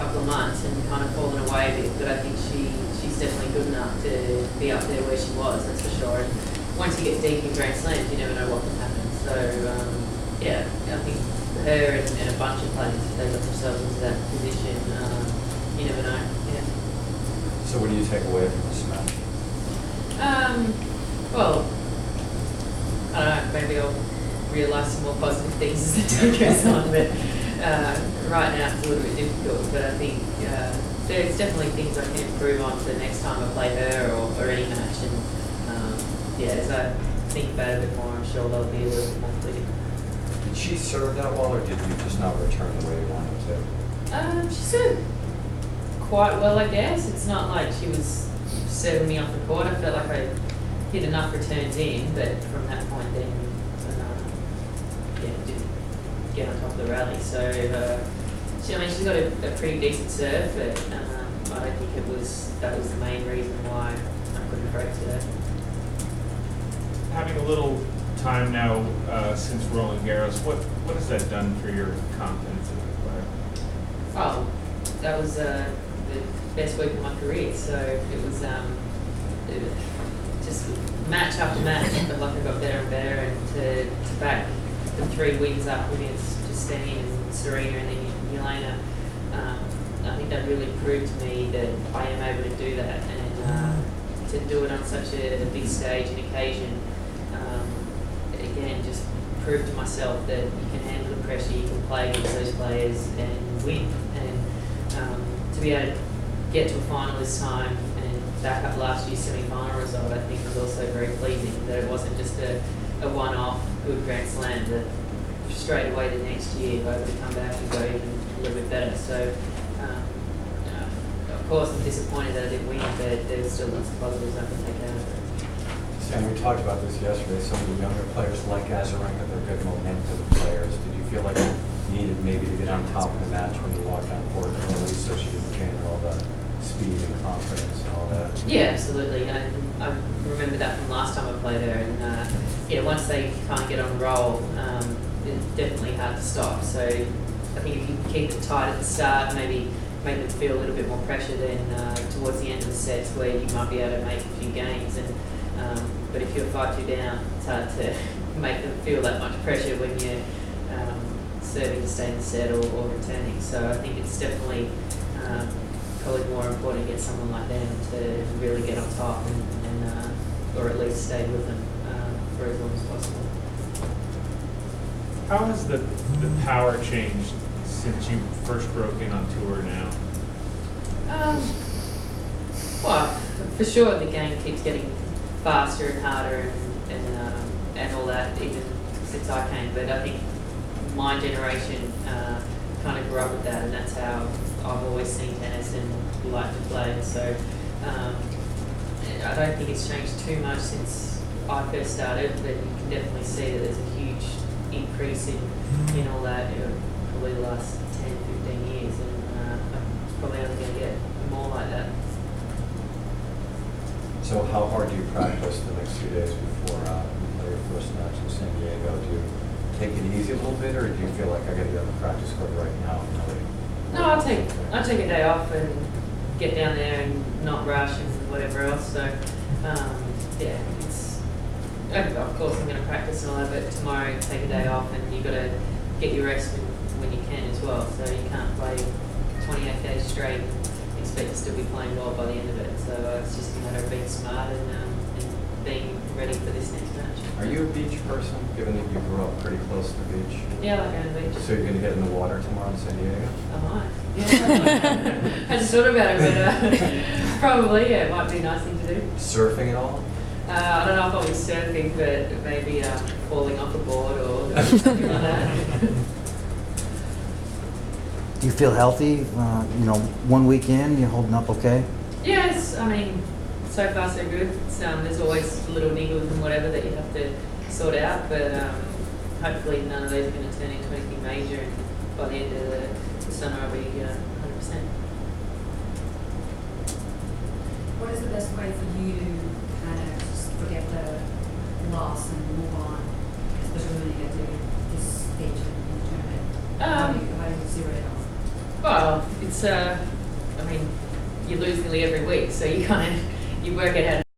couple of months and kind of fallen away a bit, but I think she's definitely good enough to be up there where she was, that's for sure. And once you get deep in Grand Slams, you never know what can happen. So, yeah, I think her and a bunch of players, they got themselves into that position. You never know, yeah. So what do you take away from this match? Well, I don't know, maybe I'll realise some more positive things as the day goes on, but right now it's a little bit difficult, but I think there's definitely things I can improve on for the next time I play her or any match, and yeah, as I think about it a bit more, I'm sure they'll be a little bit more clear. Did she serve that well, or did you just not return the way you wanted to? She served quite well, I guess. It's not like she was serving me off the court. I felt like I hit enough returns in, but from that point then, yeah, didn't get on top of the rally. So, she's got a pretty decent serve, but I don't think that was the main reason why I couldn't break today. Having a little time now since Roland Garros, what has that done for your confidence as a player? Oh, that was the best week of my career. So it was just match after match. I felt like I got better and better, and to back the 3 wins up against Justine and Serena and then Yelena, I think that really proved to me that I am able to do that, and to do it on such a big stage and occasion. Again, just prove to myself that you can handle the pressure, you can play against those players and win. And to be able to get to a final this time and back up last year's semi-final result, I think was also very pleasing, that it wasn't just a one-off good Grand Slam, that straight away the next year I would come back and go even a little bit better. So, of course, I'm disappointed that I didn't win, but there's still lots of positives I can take out of it. Sam, we talked about this yesterday. Some of the younger players like Azarenka, they're good momentum players. Did you feel like you needed maybe to get on top of the match when you walked on court early so she didn't gain all the speed and confidence and all that? Yeah, absolutely. I remember that from last time I played her, and yeah, once they kind of get on the roll, it's definitely hard to stop. So I think if you keep it tight at the start, maybe make them feel a little bit more pressure then towards the end of the sets where you might be able to make a few gains. And but if you're 5-2 down, it's hard to make them feel that much pressure when you're serving to stay in the set or returning. So I think it's definitely probably more important to get someone like them to really get on top and or at least stay with them for as long as possible. How has the power changed since you first broke in on tour now? Well, for sure the game keeps getting faster and harder and all that, even since I came. But I think my generation kind of grew up with that, and that's how I've always seen tennis and liked to play. So I don't think it's changed too much since I first started, but you can definitely see that there's a huge increase in all that, probably the last 10, 15 years, and it's probably only going to get more like that. So how hard do you practice the next 2 days before you play your first match in San Diego? Do you take it easy a little bit, or do you feel like I got to get on the practice court right now? No, I'll take a day off and get down there and not rush and whatever else. So yeah, of course I'm going to practice and all that, but tomorrow take a day off, and you've got to get your rest when you can as well. So you can't play 28 days straight and expect to still be playing well by the end of it. So it's just a matter of being smart and being ready for this next match. Are you a beach person, given that you grew up pretty close to the beach? Yeah, I like going to the beach. So you're going to get in the water tomorrow in San Diego? I might. Yeah, I just thought about it, but probably, yeah, it might be a nice thing to do. Surfing at all? I don't know if I'll be surfing, but maybe falling off a board or something like that. Do you feel healthy? One week in, you're holding up okay? Yes, I mean, so far so good. There's always little niggles and whatever that you have to sort out, but hopefully none of those are going to turn into anything major, and by the end of the summer I'll be 100%. What is the best way for you to kind of just forget the loss and move on, especially when you get to this stage in the tournament? How do you zero it off? Well, Well, it's, I mean, you lose nearly every week, so you kind of, you work it out